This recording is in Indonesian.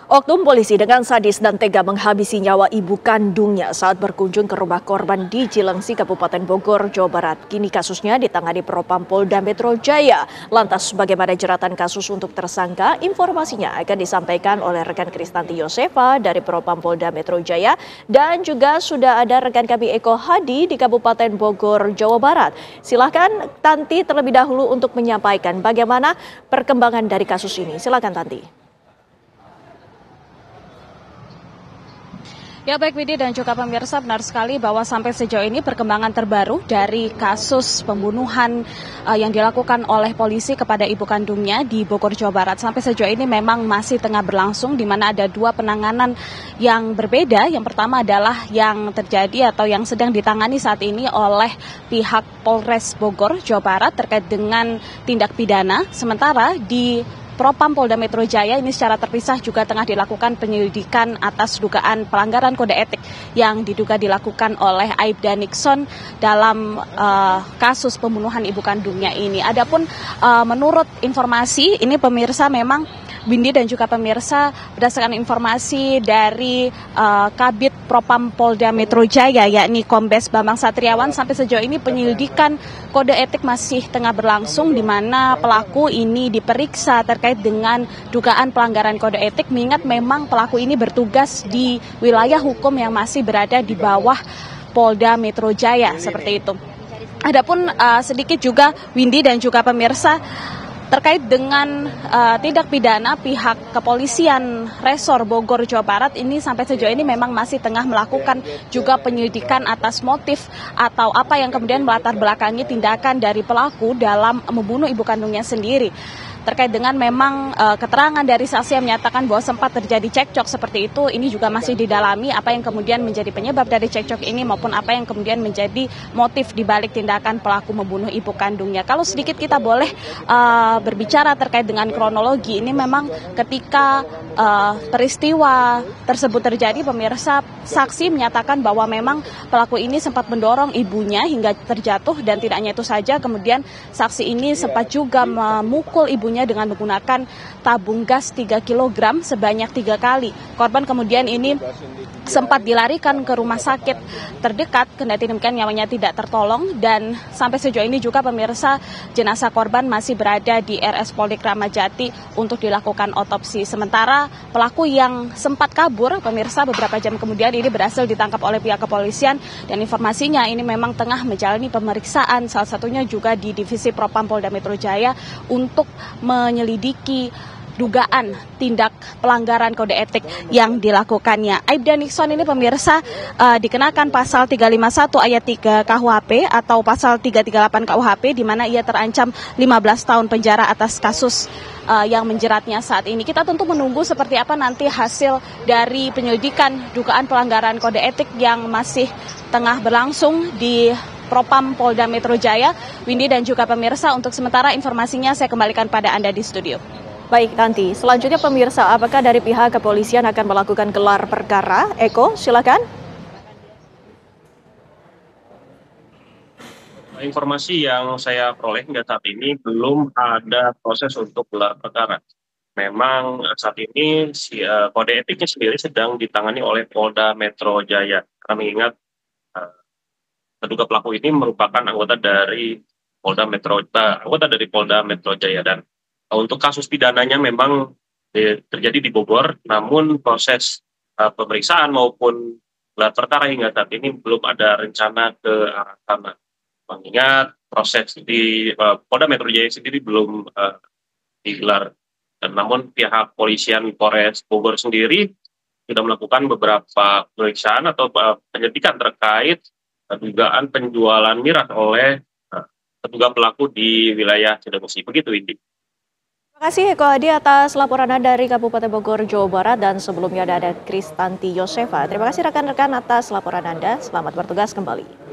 Oknum polisi dengan sadis dan tega menghabisi nyawa ibu kandungnya saat berkunjung ke rumah korban di Cilengsi, Kabupaten Bogor, Jawa Barat. Kini kasusnya ditangani Propam Polda Metro Jaya. Lantas bagaimana jeratan kasus untuk tersangka? Informasinya akan disampaikan oleh rekan Kristanti Yosefa dari Propam Polda Metro Jaya. Dan juga sudah ada rekan kami Eko Hadi di Kabupaten Bogor, Jawa Barat. Silahkan Tanti terlebih dahulu untuk menyampaikan bagaimana perkembangan dari kasus ini. Silahkan Tanti. Ya baik Widi dan juga pemirsa, benar sekali bahwa sampai sejauh ini perkembangan terbaru dari kasus pembunuhan yang dilakukan oleh polisi kepada ibu kandungnya di Bogor, Jawa Barat. Sampai sejauh ini memang masih tengah berlangsung di mana ada dua penanganan yang berbeda. Yang pertama adalah yang terjadi atau yang sedang ditangani saat ini oleh pihak Polres Bogor, Jawa Barat terkait dengan tindak pidana. Sementara di Propam Polda Metro Jaya ini secara terpisah juga tengah dilakukan penyelidikan atas dugaan pelanggaran kode etik yang diduga dilakukan oleh Aibda Nixon dalam kasus pembunuhan ibu kandungnya ini. Adapun menurut informasi ini pemirsa memang Windy dan juga pemirsa, berdasarkan informasi dari Kabid Propam Polda Metro Jaya yakni Kombes Bambang Satriawan, sampai sejauh ini penyelidikan kode etik masih tengah berlangsung di mana pelaku ini diperiksa terkait dengan dugaan pelanggaran kode etik, mengingat memang pelaku ini bertugas di wilayah hukum yang masih berada di bawah Polda Metro Jaya seperti itu. Adapun sedikit juga Windy dan juga pemirsa terkait dengan tindak pidana, pihak kepolisian Resor Bogor, Jawa Barat ini sampai sejauh ini memang masih tengah melakukan juga penyelidikan atas motif atau apa yang kemudian melatar belakangi tindakan dari pelaku dalam membunuh ibu kandungnya sendiri. Terkait dengan memang keterangan dari saksi yang menyatakan bahwa sempat terjadi cekcok seperti itu, ini juga masih didalami apa yang kemudian menjadi penyebab dari cekcok ini maupun apa yang kemudian menjadi motif dibalik tindakan pelaku membunuh ibu kandungnya. Kalau sedikit kita boleh berbicara terkait dengan kronologi, ini memang ketika peristiwa tersebut terjadi, pemirsa, saksi menyatakan bahwa memang pelaku ini sempat mendorong ibunya hingga terjatuh, dan tidak hanya itu saja, kemudian saksi ini sempat juga memukul ibunya dengan menggunakan tabung gas 3 kg sebanyak 3 kali. Korban kemudian ini sempat dilarikan ke rumah sakit terdekat, kendati demikian nyawanya tidak tertolong, dan sampai sejauh ini juga pemirsa, jenazah korban masih berada di RS Polri Kramat Jati untuk dilakukan otopsi. Sementara pelaku yang sempat kabur, pemirsa, beberapa jam kemudian ini berhasil ditangkap oleh pihak kepolisian, dan informasinya ini memang tengah menjalani pemeriksaan, salah satunya juga di Divisi Propam Polda Metro Jaya untuk menyelidiki dugaan tindak pelanggaran kode etik yang dilakukannya. Aibda Nixon ini pemirsa dikenakan pasal 351 ayat 3 KUHP atau pasal 338 KUHP, di mana ia terancam 15 tahun penjara atas kasus yang menjeratnya saat ini. Kita tentu menunggu seperti apa nanti hasil dari penyelidikan dugaan pelanggaran kode etik yang masih tengah berlangsung di Propam Polda Metro Jaya. Windy dan juga pemirsa, untuk sementara informasinya saya kembalikan pada Anda di studio. Baik Tanti, selanjutnya pemirsa, apakah dari pihak kepolisian akan melakukan gelar perkara? Eko, silakan. Informasi yang saya peroleh hingga saat ini belum ada proses untuk gelar perkara. Memang saat ini kode etiknya sendiri sedang ditangani oleh Polda Metro Jaya. Karena mengingat terduga pelaku ini merupakan anggota dari Polda Metro Jaya, dan untuk kasus pidananya memang terjadi di Bogor, namun proses pemeriksaan maupun gelar perkara hingga saat ini belum ada rencana ke arah sana. Mengingat proses di Polda Metro Jaya sendiri belum digelar. Dan namun pihak polisian Polres Bogor sendiri sudah melakukan beberapa pemeriksaan atau penyelidikan terkait dugaan penjualan miras oleh terduga pelaku di wilayah Cilengsi. Begitu, Windy. Terima kasih Eko Hadi atas laporan Anda dari Kabupaten Bogor, Jawa Barat, dan sebelumnya ada Kristanti Yosefa. Terima kasih rekan-rekan atas laporan Anda. Selamat bertugas kembali.